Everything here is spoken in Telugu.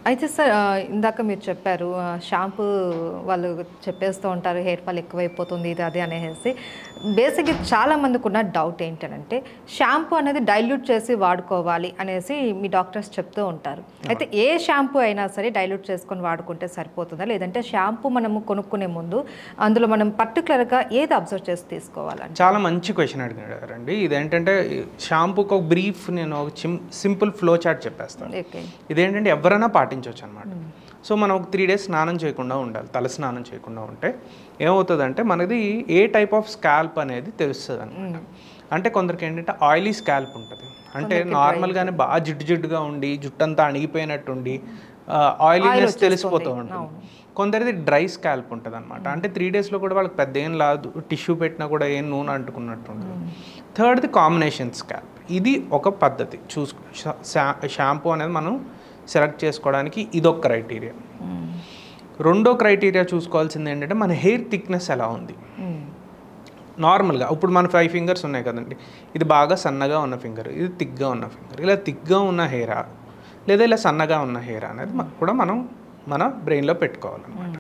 అయితే సార్ ఇందాక మీరు చెప్పారు షాంపూ వాళ్ళు చెప్పేస్తూ ఉంటారు హెయిర్ ఫాల్ ఎక్కువైపోతుంది ఇది అది అనేసి. బేసిక్‌గా చాలా మందికున్న డౌట్ ఏంటనంటే షాంపూ అనేది డైల్యూట్ చేసి వాడుకోవాలి అనేసి మీ డాక్టర్స్ చెప్తూ ఉంటారు. అయితే ఏ షాంపూ అయినా సరే డైల్యూట్ చేసుకొని వాడుకుంటే సరిపోతుందా? లేదంటే షాంపూ మనము కొనుక్కునే ముందు అందులో మనం పర్టిక్యులర్‌గా ఏది అబ్జర్వ్ చేసి తీసుకోవాలండి? చాలా మంచి క్వెషన్ అడిగారండి. ఇదేంటంటే షాంపూకి ఒక బ్రీఫ్ నేను ఒక సింపుల్ ఫ్లో చార్ట్ చెప్పేస్తాను. ఓకే. ఇదేంటంటే ఎవరైనా పాటించవచ్చు అనమాట. సో మనం ఒక 3 డేస్ స్నానం చేయకుండా ఉండాలి. తల స్నానం చేయకుండా ఉంటే ఏమవుతుందంటే మనది ఏ టైప్ ఆఫ్ స్కాల్ప్ అనేది తెలుస్తుంది అనమాట. అంటే కొందరికి ఏంటంటే ఆయిలీ స్కాల్ప్ ఉంటుంది. అంటే నార్మల్గానే బాగా జిడ్డుగా ఉండి జుట్టంతా అణిగిపోయినట్టుండి ఆయిలీనెస్ తెలిసిపోతూ ఉంటుంది. కొందరిది డ్రై స్కాల్ప్ ఉంటుంది అనమాట. అంటే 3 డేస్లో కూడా వాళ్ళకి పెద్ద ఏం లాదు, టిష్యూ పెట్టినా కూడా ఏం నూనె అంటుకున్నట్టు ఉంటుంది. థర్డ్ది కాంబినేషన్ స్కాల్ప్. ఇది ఒక పద్ధతి షాంపూ అనేది మనం సెలెక్ట్ చేసుకోవడానికి ఇదొక క్రైటీరియా. రెండో క్రైటీరియా చూసుకోవాల్సింది ఏంటంటే మన హెయిర్ థిక్నెస్ ఎలా ఉంది. నార్మల్గా ఇప్పుడు మన 5 ఫింగర్స్ ఉన్నాయి కదండి, ఇది బాగా సన్నగా ఉన్న ఫింగర్, ఇది థిక్గా ఉన్న ఫింగర్. ఇలా థిక్గా ఉన్న హెయిరా లేదా ఇలా సన్నగా ఉన్న హెయిర్ అనేది కూడా మనం మన బ్రెయిన్లో పెట్టుకోవాలన్నమాట.